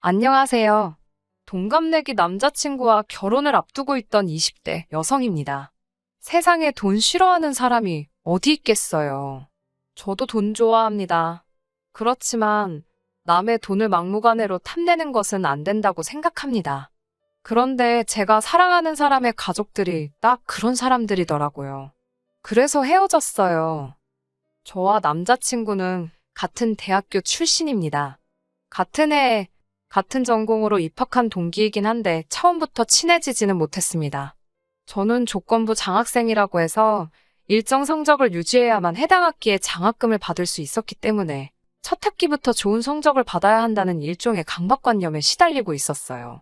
안녕하세요. 동갑내기 남자친구와 결혼을 앞두고 있던 20대 여성입니다. 세상에 돈 싫어하는 사람이 어디 있겠어요. 저도 돈 좋아합니다. 그렇지만 남의 돈을 막무가내로 탐내는 것은 안 된다고 생각합니다. 그런데 제가 사랑하는 사람의 가족들이 딱 그런 사람들이더라고요. 그래서 헤어졌어요. 저와 남자친구는 같은 대학교 출신입니다. 같은 해에 같은 전공으로 입학한 동기이긴 한데 처음부터 친해지지는 못했습니다. 저는 조건부 장학생이라고 해서 일정 성적을 유지해야만 해당 학기에 장학금을 받을 수 있었기 때문에 첫 학기부터 좋은 성적을 받아야 한다는 일종의 강박관념에 시달리고 있었어요.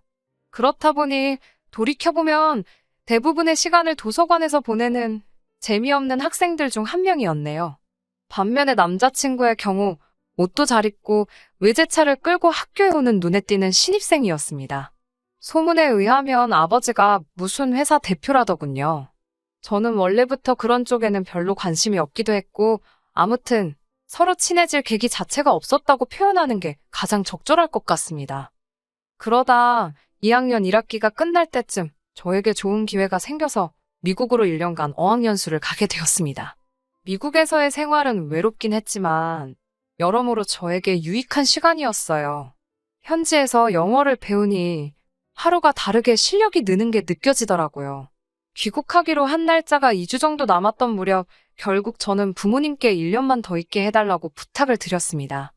그렇다 보니 돌이켜보면 대부분의 시간을 도서관에서 보내는 재미없는 학생들 중 한 명이었네요. 반면에 남자친구의 경우 옷도 잘 입고 외제차를 끌고 학교에 오는 눈에 띄는 신입생이었습니다. 소문에 의하면 아버지가 무슨 회사 대표라더군요. 저는 원래부터 그런 쪽에는 별로 관심이 없기도 했고 아무튼 서로 친해질 계기 자체가 없었다고 표현하는 게 가장 적절할 것 같습니다. 그러다 2학년 1학기가 끝날 때쯤 저에게 좋은 기회가 생겨서 미국으로 1년간 어학연수를 가게 되었습니다. 미국에서의 생활은 외롭긴 했지만 여러모로 저에게 유익한 시간이었어요. 현지에서 영어를 배우니 하루가 다르게 실력이 느는 게 느껴지더라고요. 귀국하기로 한 날짜가 2주 정도 남았던 무렵 결국 저는 부모님께 1년만 더 있게 해달라고 부탁을 드렸습니다.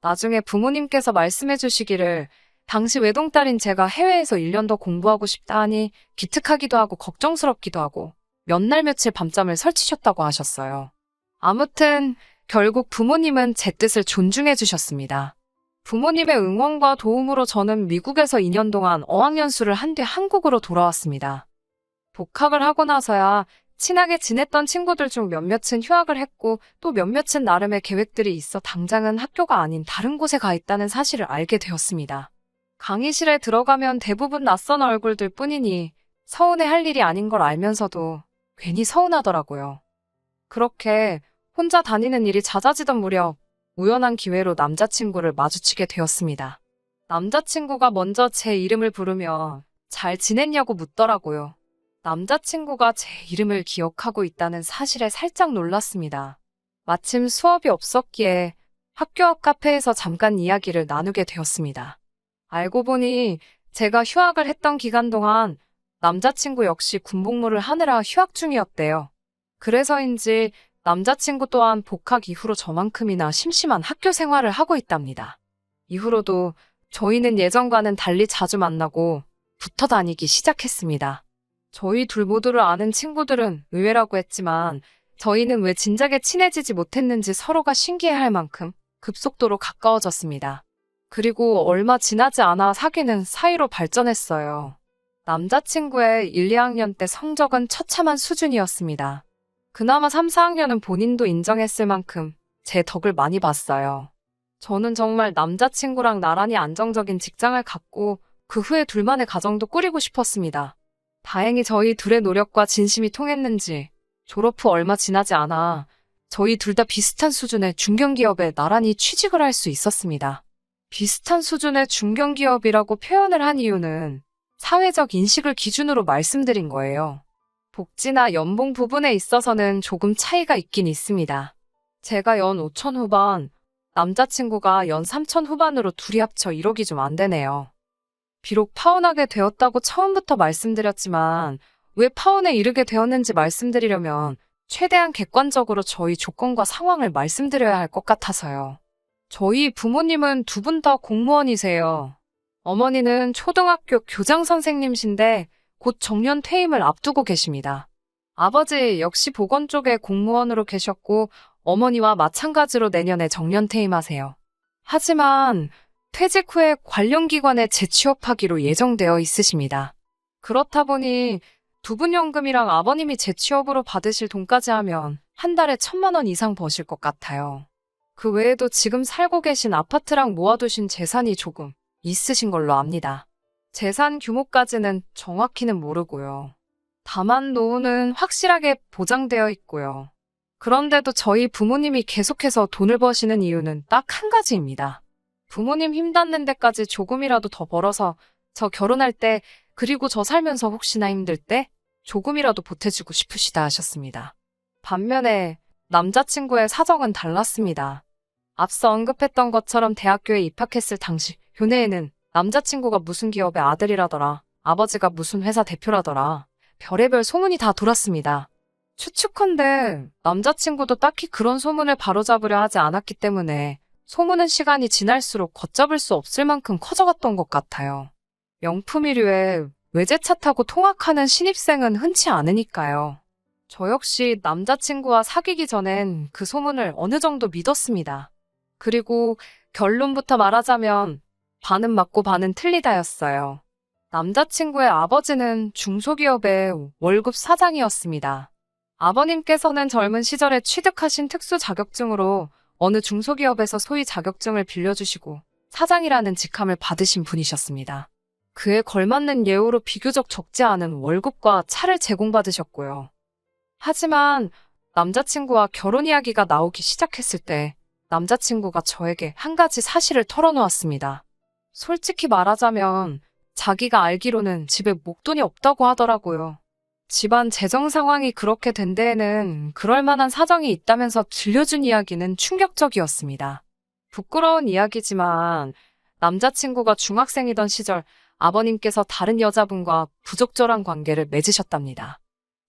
나중에 부모님께서 말씀해 주시기를 당시 외동딸인 제가 해외에서 1년 더 공부하고 싶다 하니 기특하기도 하고 걱정스럽기도 하고 몇 날 며칠 밤잠을 설치셨다고 하셨어요. 아무튼 결국 부모님은 제 뜻을 존중해 주셨습니다. 부모님의 응원과 도움으로 저는 미국에서 2년 동안 어학연수를 한 뒤 한국으로 돌아왔습니다. 복학을 하고 나서야 친하게 지냈던 친구들 중 몇몇은 휴학을 했고 또 몇몇은 나름의 계획들이 있어 당장은 학교가 아닌 다른 곳에 가 있다는 사실을 알게 되었습니다. 강의실에 들어가면 대부분 낯선 얼굴들 뿐이니 서운해 할 일이 아닌 걸 알면서도 괜히 서운하더라고요. 그렇게 혼자 다니는 일이 잦아지던 무렵 우연한 기회로 남자친구를 마주치게 되었습니다. 남자친구가 먼저 제 이름을 부르며 잘 지냈냐고 묻더라고요. 남자친구가 제 이름을 기억하고 있다는 사실에 살짝 놀랐습니다. 마침 수업이 없었기에 학교 앞 카페에서 잠깐 이야기를 나누게 되었습니다. 알고 보니 제가 휴학을 했던 기간 동안 남자친구 역시 군복무를 하느라 휴학 중이었대요. 그래서인지 남자친구 또한 복학 이후로 저만큼이나 심심한 학교 생활을 하고 있답니다. 이후로도 저희는 예전과는 달리 자주 만나고 붙어 다니기 시작했습니다. 저희 둘 모두를 아는 친구들은 의외라고 했지만 저희는 왜 진작에 친해지지 못했는지 서로가 신기해할 만큼 급속도로 가까워졌습니다. 그리고 얼마 지나지 않아 사귀는 사이로 발전했어요. 남자친구의 1, 2학년 때 성적은 처참한 수준이었습니다. 그나마 3, 4학년은 본인도 인정했을 만큼 제 덕을 많이 봤어요. 저는 정말 남자친구랑 나란히 안정적인 직장을 갖고 그 후에 둘만의 가정도 꾸리고 싶었습니다. 다행히 저희 둘의 노력과 진심이 통했는지 졸업 후 얼마 지나지 않아 저희 둘 다 비슷한 수준의 중견기업에 나란히 취직을 할 수 있었습니다. 비슷한 수준의 중견기업이라고 표현을 한 이유는 사회적 인식을 기준으로 말씀드린 거예요. 복지나 연봉 부분에 있어서는 조금 차이가 있긴 있습니다. 제가 연 5천 후반, 남자친구가 연 3천 후반으로 둘이 합쳐 1억이 좀 안 되네요. 비록 파혼하게 되었다고 처음부터 말씀드렸지만 왜 파혼에 이르게 되었는지 말씀드리려면 최대한 객관적으로 저희 조건과 상황을 말씀드려야 할 것 같아서요. 저희 부모님은 두 분 다 공무원이세요. 어머니는 초등학교 교장 선생님이신데 곧 정년 퇴임을 앞두고 계십니다. 아버지 역시 보건 쪽에 공무원으로 계셨고 어머니와 마찬가지로 내년에 정년 퇴임하세요. 하지만 퇴직 후에 관련 기관에 재취업하기로 예정되어 있으십니다. 그렇다 보니 두 분 연금이랑 아버님이 재취업으로 받으실 돈까지 하면 한 달에 1,000만 원 이상 버실 것 같아요. 그 외에도 지금 살고 계신 아파트랑 모아두신 재산이 조금 있으신 걸로 압니다. 재산 규모까지는 정확히는 모르고요. 다만 노후는 확실하게 보장되어 있고요. 그런데도 저희 부모님이 계속해서 돈을 버시는 이유는 딱 한 가지입니다. 부모님 힘 닿는 데까지 조금이라도 더 벌어서 저 결혼할 때, 그리고 저 살면서 혹시나 힘들 때 조금이라도 보태주고 싶으시다 하셨습니다. 반면에 남자친구의 사정은 달랐습니다. 앞서 언급했던 것처럼 대학교에 입학했을 당시 교내에는 남자친구가 무슨 기업의 아들이라더라, 아버지가 무슨 회사 대표라더라, 별의별 소문이 다 돌았습니다. 추측컨대 남자친구도 딱히 그런 소문을 바로잡으려 하지 않았기 때문에 소문은 시간이 지날수록 걷잡을 수 없을 만큼 커져갔던 것 같아요. 명품이류에 외제차 타고 통학하는 신입생은 흔치 않으니까요. 저 역시 남자친구와 사귀기 전엔 그 소문을 어느 정도 믿었습니다. 그리고 결론부터 말하자면 반은 맞고 반은 틀리다였어요. 남자친구의 아버지는 중소기업의 월급 사장이었습니다. 아버님께서는 젊은 시절에 취득하신 특수 자격증으로 어느 중소기업에서 소위 자격증을 빌려주시고 사장이라는 직함을 받으신 분이셨습니다. 그에 걸맞는 예우로 비교적 적지 않은 월급과 차를 제공받으셨고요. 하지만 남자친구와 결혼 이야기가 나오기 시작했을 때 남자친구가 저에게 한 가지 사실을 털어놓았습니다. 솔직히 말하자면 자기가 알기로는 집에 목돈이 없다고 하더라고요. 집안 재정 상황이 그렇게 된 데에는 그럴 만한 사정이 있다면서 들려준 이야기는 충격적이었습니다. 부끄러운 이야기지만 남자친구가 중학생이던 시절 아버님께서 다른 여자분과 부적절한 관계를 맺으셨답니다.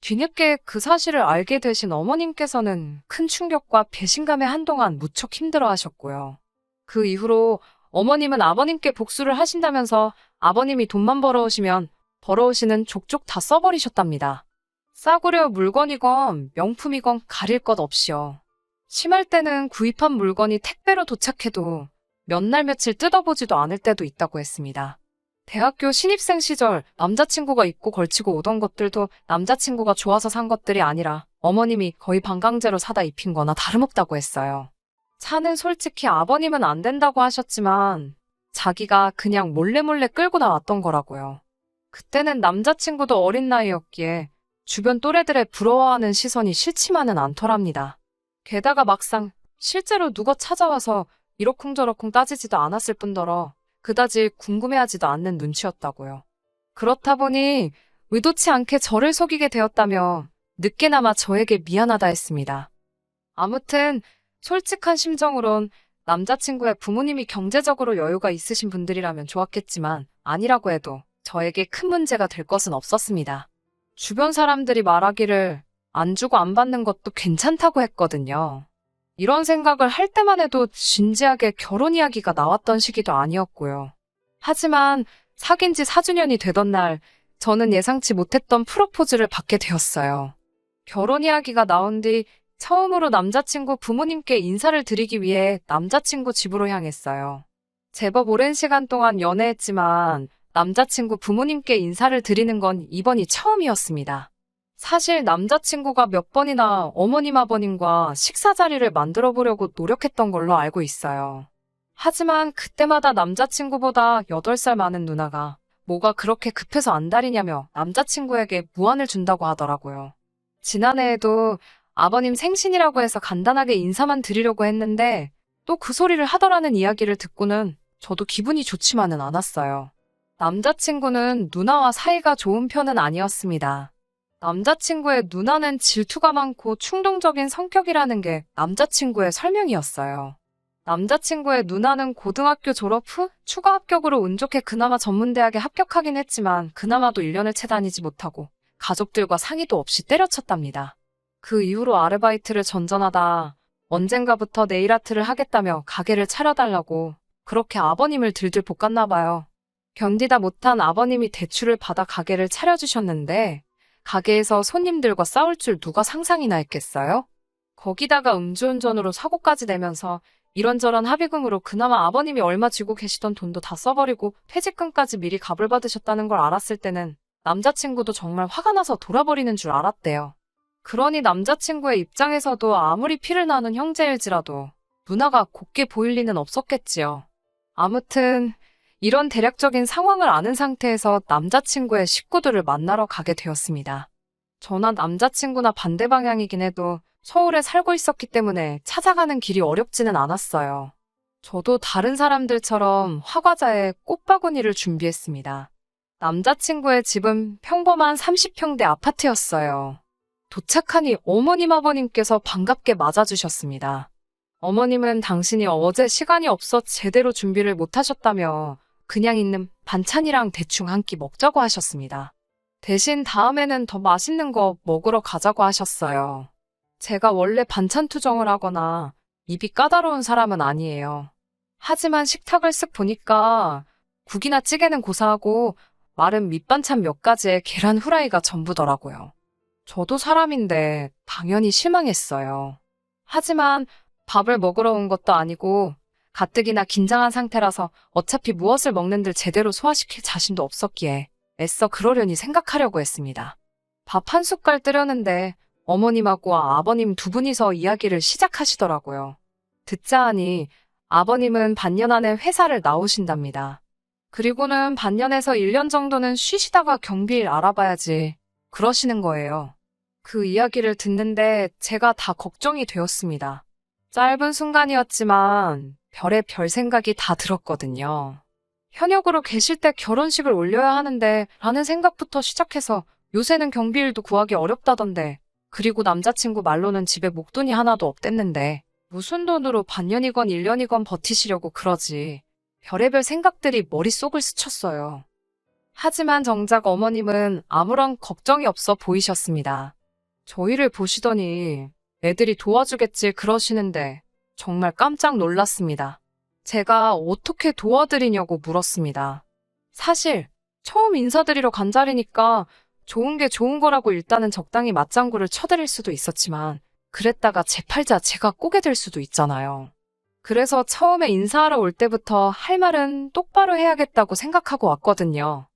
뒤늦게 그 사실을 알게 되신 어머님께서는 큰 충격과 배신감에 한동안 무척 힘들어하셨고요. 그 이후로 어머님은 아버님께 복수를 하신다면서 아버님이 돈만 벌어오시면 벌어오시는 족족 다 써버리셨답니다. 싸구려 물건이건 명품이건 가릴 것 없이요. 심할 때는 구입한 물건이 택배로 도착해도 몇 날 며칠 뜯어보지도 않을 때도 있다고 했습니다. 대학교 신입생 시절 남자친구가 입고 걸치고 오던 것들도 남자친구가 좋아서 산 것들이 아니라 어머님이 거의 반강제로 사다 입힌 거나 다름없다고 했어요. 차는 솔직히 아버님은 안 된다고 하셨지만 자기가 그냥 몰래몰래 끌고 나왔던 거라고요. 그때는 남자친구도 어린 나이였기에 주변 또래들의 부러워하는 시선이 싫지만은 않더랍니다. 게다가 막상 실제로 누가 찾아와서 이러쿵저러쿵 따지지도 않았을 뿐더러 그다지 궁금해하지도 않는 눈치였다고요. 그렇다 보니 의도치 않게 저를 속이게 되었다며 늦게나마 저에게 미안하다 했습니다. 아무튼 솔직한 심정으론 남자친구의 부모님이 경제적으로 여유가 있으신 분들이라면 좋았겠지만 아니라고 해도 저에게 큰 문제가 될 것은 없었습니다. 주변 사람들이 말하기를 안 주고 안 받는 것도 괜찮다고 했거든요. 이런 생각을 할 때만 해도 진지하게 결혼 이야기가 나왔던 시기도 아니었고요. 하지만 사귄 지 4주년이 되던 날 저는 예상치 못했던 프로포즈를 받게 되었어요. 결혼 이야기가 나온 뒤 처음으로 남자친구 부모님께 인사를 드리기 위해 남자친구 집으로 향했어요. 제법 오랜 시간 동안 연애했지만 남자친구 부모님께 인사를 드리는 건 이번이 처음이었습니다. 사실 남자친구가 몇 번이나 어머님 아버님과 식사 자리를 만들어 보려고 노력했던 걸로 알고 있어요. 하지만 그때마다 남자친구보다 8살 많은 누나가 뭐가 그렇게 급해서 안달이냐며 남자친구에게 무안을 준다고 하더라고요. 지난해에도 아버님 생신이라고 해서 간단하게 인사만 드리려고 했는데 또 그 소리를 하더라는 이야기를 듣고는 저도 기분이 좋지만은 않았어요. 남자친구는 누나와 사이가 좋은 편은 아니었습니다. 남자친구의 누나는 질투가 많고 충동적인 성격이라는 게 남자친구의 설명이었어요. 남자친구의 누나는 고등학교 졸업 후 추가 합격으로 운 좋게 그나마 전문대학에 합격하긴 했지만 그나마도 1년을 채 다니지 못하고 가족들과 상의도 없이 때려쳤답니다. 그 이후로 아르바이트를 전전하다 언젠가부터 네일아트를 하겠다며 가게를 차려달라고 그렇게 아버님을 들들 볶았나 봐요. 견디다 못한 아버님이 대출을 받아 가게를 차려주셨는데 가게에서 손님들과 싸울 줄 누가 상상이나 했겠어요? 거기다가 음주운전으로 사고까지 내면서 이런저런 합의금으로 그나마 아버님이 얼마 쥐고 계시던 돈도 다 써버리고 퇴직금까지 미리 가불받으셨다는 걸 알았을 때는 남자친구도 정말 화가 나서 돌아버리는 줄 알았대요. 그러니 남자친구의 입장에서도 아무리 피를 나눈 형제일지라도 누나가 곱게 보일 리는 없었겠지요. 아무튼 이런 대략적인 상황을 아는 상태에서 남자친구의 식구들을 만나러 가게 되었습니다. 저나 남자친구나 반대 방향이긴 해도 서울에 살고 있었기 때문에 찾아가는 길이 어렵지는 않았어요. 저도 다른 사람들처럼 화과자에 꽃바구니를 준비했습니다. 남자친구의 집은 평범한 30평대 아파트였어요. 도착하니 어머님 아버님께서 반갑게 맞아주셨습니다. 어머님은 당신이 어제 시간이 없어 제대로 준비를 못하셨다며 그냥 있는 반찬이랑 대충 한 끼 먹자고 하셨습니다. 대신 다음에는 더 맛있는 거 먹으러 가자고 하셨어요. 제가 원래 반찬 투정을 하거나 입이 까다로운 사람은 아니에요. 하지만 식탁을 쓱 보니까 국이나 찌개는 고사하고 마른 밑반찬 몇 가지에 계란 후라이가 전부더라고요. 저도 사람인데 당연히 실망했어요. 하지만 밥을 먹으러 온 것도 아니고 가뜩이나 긴장한 상태라서 어차피 무엇을 먹는들 제대로 소화시킬 자신도 없었기에 애써 그러려니 생각하려고 했습니다. 밥 한 숟갈 뜨려는데 어머님하고 아버님 두 분이서 이야기를 시작하시더라고요. 듣자 하니 아버님은 반년 안에 회사를 나오신답니다. 그리고는 반년에서 1년 정도는 쉬시다가 경비일 알아봐야지 그러시는 거예요. 그 이야기를 듣는데 제가 다 걱정이 되었습니다. 짧은 순간이었지만 별의 별 생각이 다 들었거든요. 현역으로 계실 때 결혼식을 올려야 하는데 라는 생각부터 시작해서 요새는 경비일도 구하기 어렵다던데 그리고 남자친구 말로는 집에 목돈이 하나도 없댔는데 무슨 돈으로 반년이건 1년이건 버티시려고 그러지. 별의별 생각들이 머릿속을 스쳤어요. 하지만 정작 어머님은 아무런 걱정이 없어 보이셨습니다. 저희를 보시더니 애들이 도와주겠지 그러시는데 정말 깜짝 놀랐습니다. 제가 어떻게 도와드리냐고 물었습니다. 사실 처음 인사드리러 간 자리니까 좋은 게 좋은 거라고 일단은 적당히 맞장구를 쳐드릴 수도 있었지만 그랬다가 제 팔자 제가 꼬게 될 수도 있잖아요. 그래서 처음에 인사하러 올 때부터 할 말은 똑바로 해야겠다고 생각하고 왔거든요.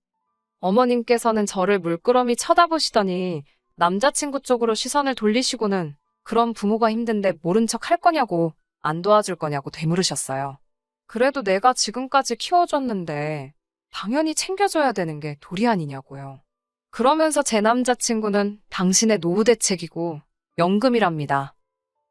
어머님께서는 저를 물끄러미 쳐다보시더니 남자친구 쪽으로 시선을 돌리시고는 그럼 부모가 힘든데 모른 척 할 거냐고 안 도와줄 거냐고 되물으셨어요. 그래도 내가 지금까지 키워줬는데 당연히 챙겨줘야 되는 게 도리 아니냐고요. 그러면서 제 남자친구는 당신의 노후 대책이고 연금이랍니다.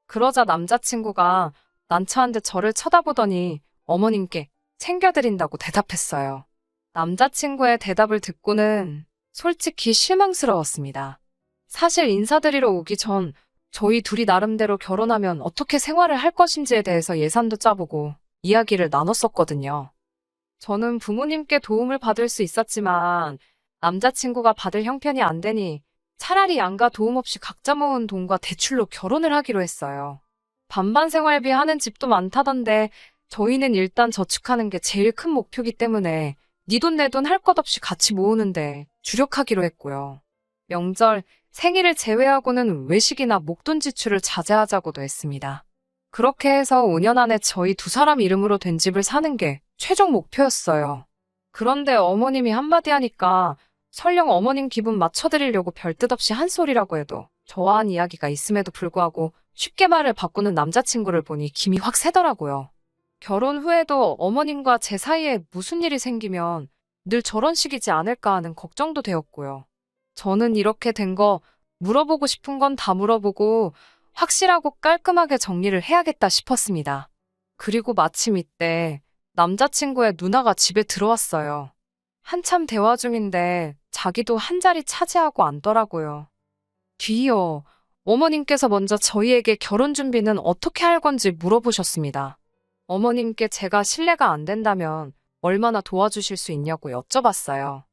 그러자 남자친구가 난처한 듯 저를 쳐다보더니 어머님께 챙겨드린다고 대답했어요. 남자친구의 대답을 듣고는 솔직히 실망스러웠습니다. 사실 인사드리러 오기 전 저희 둘이 나름대로 결혼하면 어떻게 생활을 할 것인지에 대해서 예산도 짜보고 이야기를 나눴었거든요. 저는 부모님께 도움을 받을 수 있었지만 남자친구가 받을 형편이 안 되니 차라리 양가 도움 없이 각자 모은 돈과 대출로 결혼을 하기로 했어요. 반반 생활비 하는 집도 많다던데 저희는 일단 저축하는 게 제일 큰 목표이기 때문에 네 돈 내 돈 할 것 없이 같이 모으는데 주력하기로 했고요. 명절, 생일을 제외하고는 외식이나 목돈 지출을 자제하자고도 했습니다. 그렇게 해서 5년 안에 저희 두 사람 이름으로 된 집을 사는 게 최종 목표였어요. 그런데 어머님이 한마디 하니까 설령 어머님 기분 맞춰드리려고 별뜻 없이 한 소리라고 해도 저와 한 이야기가 있음에도 불구하고 쉽게 말을 바꾸는 남자친구를 보니 김이 확 새더라고요. 결혼 후에도 어머님과 제 사이에 무슨 일이 생기면 늘 저런 식이지 않을까 하는 걱정도 되었고요. 저는 이렇게 된 거 물어보고 싶은 건 다 물어보고 확실하고 깔끔하게 정리를 해야겠다 싶었습니다. 그리고 마침 이때 남자친구의 누나가 집에 들어왔어요. 한참 대화 중인데 자기도 한 자리 차지하고 앉더라고요. 뒤이어 어머님께서 먼저 저희에게 결혼 준비는 어떻게 할 건지 물어보셨습니다. 어머님께 제가 신뢰가 안 된다면 얼마나 도와주실 수 있냐고 여쭤봤어요.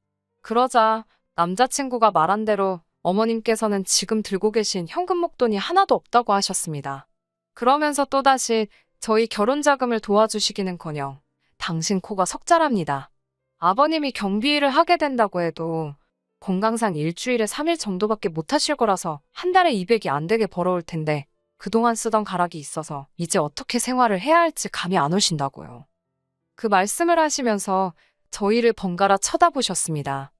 그러자 남자친구가 말한 대로 어머님께서는 지금 들고 계신 현금 목돈이 하나도 없다고 하셨습니다. 그러면서 또다시 저희 결혼 자금을 도와주시기는커녕 당신 코가 석자랍니다. 아버님이 경비일을 하게 된다고 해도 건강상 일주일에 3일 정도밖에 못 하실 거라서 한 달에 200이 안 되게 벌어올 텐데 그동안 쓰던 가락이 있어서 이제 어떻게 생활을 해야 할지 감이 안 오신다고요. 그 말씀을 하시면서 저희를 번갈아 쳐다보셨습니다.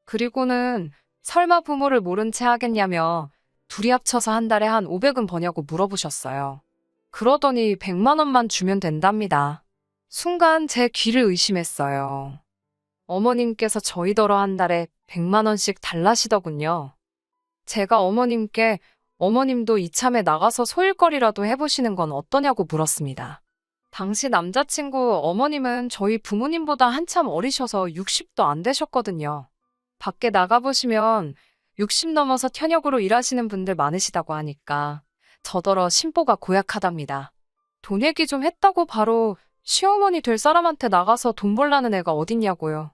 그리고는 설마 부모를 모른 채 하겠냐며 둘이 합쳐서 한 달에 한 500은 버냐고 물어보셨어요. 그러더니 100만 원만 주면 된답니다. 순간 제 귀를 의심했어요. 어머님께서 저희더러 한 달에 100만 원씩 달라시더군요. 제가 어머님께 어머님도 이참에 나가서 소일거리라도 해보시는 건 어떠냐고 물었습니다. 당시 남자친구 어머님은 저희 부모님보다 한참 어리셔서 60도 안 되셨거든요. 밖에 나가보시면 60 넘어서 현역으로 일하시는 분들 많으시다고 하니까 저더러 심보가 고약하답니다. 돈 얘기 좀 했다고 바로 시어머니 될 사람한테 나가서 돈 벌라는 애가 어딨냐고요.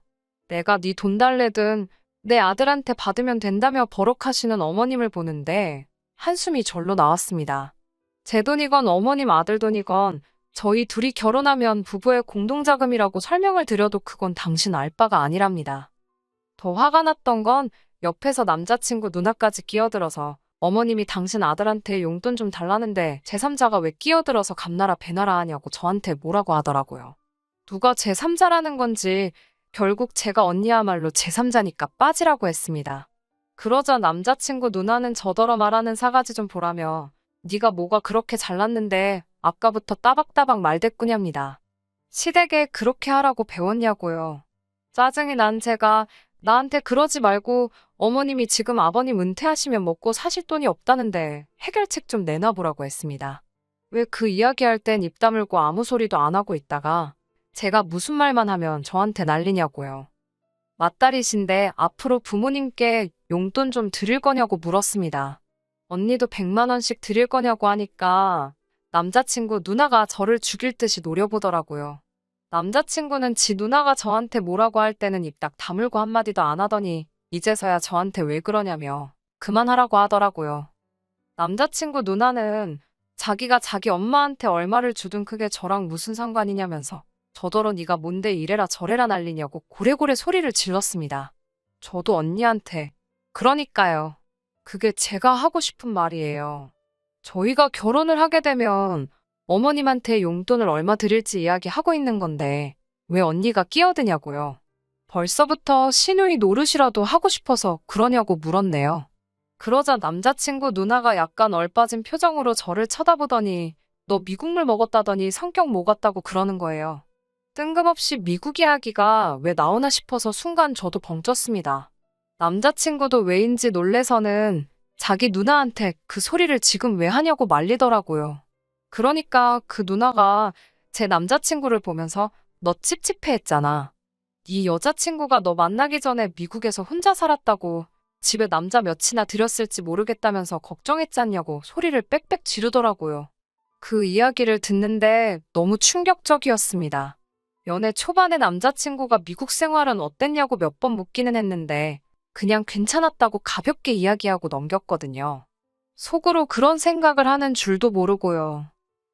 내가 네 돈 달래든 내 아들한테 받으면 된다며 버럭하시는 어머님을 보는데 한숨이 절로 나왔습니다. 제 돈이건 어머님 아들 돈이건 저희 둘이 결혼하면 부부의 공동자금이라고 설명을 드려도 그건 당신 알 바가 아니랍니다. 더 화가 났던 건 옆에서 남자친구 누나까지 끼어들어서 어머님이 당신 아들한테 용돈 좀 달라는데 제3자가 왜 끼어들어서 감나라 배나라 하냐고 저한테 뭐라고 하더라고요. 누가 제3자라는 건지 결국 제가 언니야말로 제3자니까 빠지라고 했습니다. 그러자 남자친구 누나는 저더러 말하는 사가지 좀 보라며 네가 뭐가 그렇게 잘났는데 아까부터 따박따박 말대꾸냐입니다. 시댁에 그렇게 하라고 배웠냐고요. 짜증이 난 제가 나한테 그러지 말고 어머님이 지금 아버님 은퇴하시면 먹고 사실 돈이 없다는데 해결책 좀 내놔보라고 했습니다. 왜 그 이야기할 땐 입 다물고 아무 소리도 안 하고 있다가 제가 무슨 말만 하면 저한테 난리냐고요. 맏딸이신데 앞으로 부모님께 용돈 좀 드릴 거냐고 물었습니다. 언니도 100만 원씩 드릴 거냐고 하니까 남자친구 누나가 저를 죽일 듯이 노려보더라고요. 남자친구는 지 누나가 저한테 뭐라고 할 때는 입 딱 다물고 한마디도 안 하더니 이제서야 저한테 왜 그러냐며 그만하라고 하더라고요. 남자친구 누나는 자기가 자기 엄마한테 얼마를 주든 그게 저랑 무슨 상관이냐면서 저더러 네가 뭔데 이래라 저래라 난리냐고 고래고래 소리를 질렀습니다. 저도 언니한테 그러니까요. 그게 제가 하고 싶은 말이에요. 저희가 결혼을 하게 되면 어머님한테 용돈을 얼마 드릴지 이야기하고 있는 건데 왜 언니가 끼어드냐고요. 벌써부터 시누이 노릇이라도 하고 싶어서 그러냐고 물었네요. 그러자 남자친구 누나가 약간 얼빠진 표정으로 저를 쳐다보더니 너 미국물 먹었다더니 성격 뭐 같다고 그러는 거예요. 뜬금없이 미국 이야기가 왜 나오나 싶어서 순간 저도 벙쪘습니다. 남자친구도 왜인지 놀래서는 자기 누나한테 그 소리를 지금 왜 하냐고 말리더라고요. 그러니까 그 누나가 제 남자친구를 보면서 너 찝찝해 했잖아. 네 여자친구가 너 만나기 전에 미국에서 혼자 살았다고 집에 남자 몇이나 들였을지 모르겠다면서 걱정했잖냐고 소리를 빽빽 지르더라고요. 그 이야기를 듣는데 너무 충격적이었습니다. 연애 초반에 남자친구가 미국 생활은 어땠냐고 몇 번 묻기는 했는데 그냥 괜찮았다고 가볍게 이야기하고 넘겼거든요. 속으로 그런 생각을 하는 줄도 모르고요.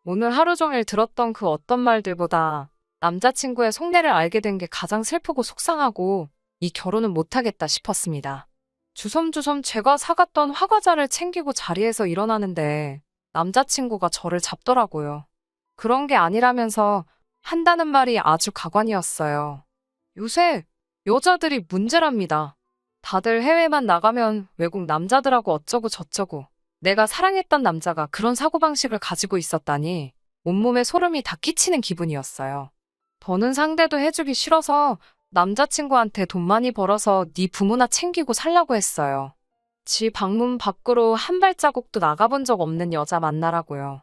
오늘 하루 종일 들었던 그 어떤 말들보다 남자친구의 속내를 알게 된 게 가장 슬프고 속상하고 이 결혼은 못하겠다 싶었습니다. 주섬주섬 제가 사갔던 화과자를 챙기고 자리에서 일어나는데 남자친구가 저를 잡더라고요. 그런 게 아니라면서 한다는 말이 아주 가관이었어요. 요새 여자들이 문제랍니다. 다들 해외만 나가면 외국 남자들하고 어쩌고 저쩌고 내가 사랑했던 남자가 그런 사고방식을 가지고 있었다니 온몸에 소름이 다 끼치는 기분이었어요. 더는 상대도 해주기 싫어서 남자친구한테 돈 많이 벌어서 네 부모나 챙기고 살라고 했어요. 지 방문 밖으로 한 발자국도 나가본 적 없는 여자 만나라고요.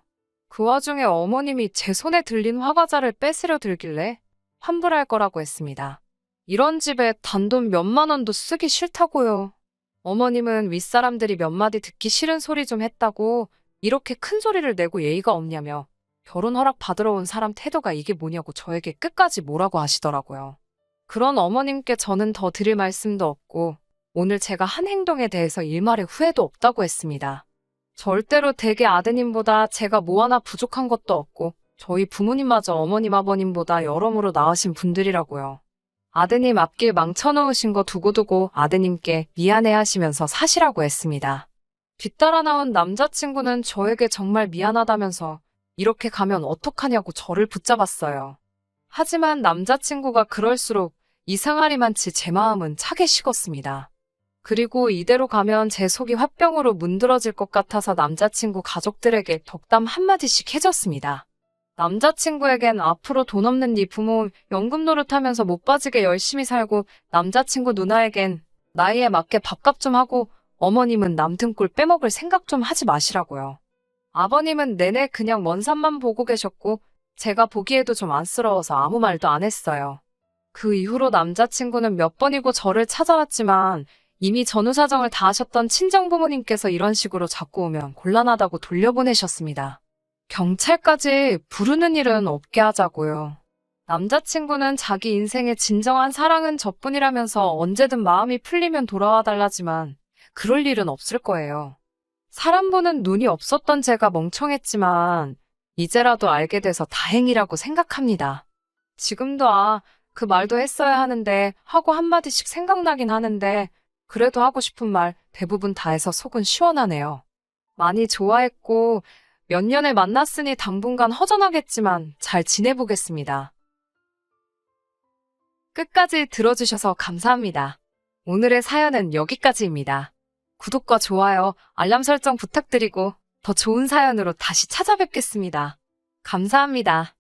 그 와중에 어머님이 제 손에 들린 화과자를 뺏으려 들길래 환불할 거라고 했습니다. 이런 집에 단돈 몇만 원도 쓰기 싫다고요. 어머님은 윗사람들이 몇 마디 듣기 싫은 소리 좀 했다고 이렇게 큰 소리를 내고 예의가 없냐며 결혼 허락 받으러 온 사람 태도가 이게 뭐냐고 저에게 끝까지 뭐라고 하시더라고요. 그런 어머님께 저는 더 드릴 말씀도 없고 오늘 제가 한 행동에 대해서 일말의 후회도 없다고 했습니다. 절대로 대개 아드님보다 제가 뭐 하나 부족한 것도 없고 저희 부모님마저 어머님 아버님보다 여러모로 나으신 분들이라고요. 아드님 앞길 망쳐놓으신 거 두고두고 아드님께 미안해하시면서 사시라고 했습니다. 뒤따라 나온 남자친구는 저에게 정말 미안하다면서 이렇게 가면 어떡하냐고 저를 붙잡았어요. 하지만 남자친구가 그럴수록 이상하리만치 제 마음은 차게 식었습니다. 그리고 이대로 가면 제 속이 화병으로 문드러질 것 같아서 남자친구 가족들에게 덕담 한마디씩 해줬습니다. 남자친구에겐 앞으로 돈 없는 네 부모 연금 노릇하면서 못 빠지게 열심히 살고 남자친구 누나에겐 나이에 맞게 밥값 좀 하고 어머님은 남 등골 빼먹을 생각 좀 하지 마시라고요. 아버님은 내내 그냥 먼 산만 보고 계셨고 제가 보기에도 좀 안쓰러워서 아무 말도 안 했어요. 그 이후로 남자친구는 몇 번이고 저를 찾아왔지만 이미 전후 사정을 다 아셨던 친정부모님께서 이런 식으로 자꾸 오면 곤란하다고 돌려보내셨습니다. 경찰까지 부르는 일은 없게 하자고요. 남자친구는 자기 인생의 진정한 사랑은 저뿐이라면서 언제든 마음이 풀리면 돌아와 달라지만 그럴 일은 없을 거예요. 사람 보는 눈이 없었던 제가 멍청했지만 이제라도 알게 돼서 다행이라고 생각합니다. 지금도 그 말도 했어야 하는데 하고 한마디씩 생각나긴 하는데 그래도 하고 싶은 말 대부분 다 해서 속은 시원하네요. 많이 좋아했고 몇 년을 만났으니 당분간 허전하겠지만 잘 지내보겠습니다. 끝까지 들어주셔서 감사합니다. 오늘의 사연은 여기까지입니다. 구독과 좋아요, 알람 설정 부탁드리고 더 좋은 사연으로 다시 찾아뵙겠습니다. 감사합니다.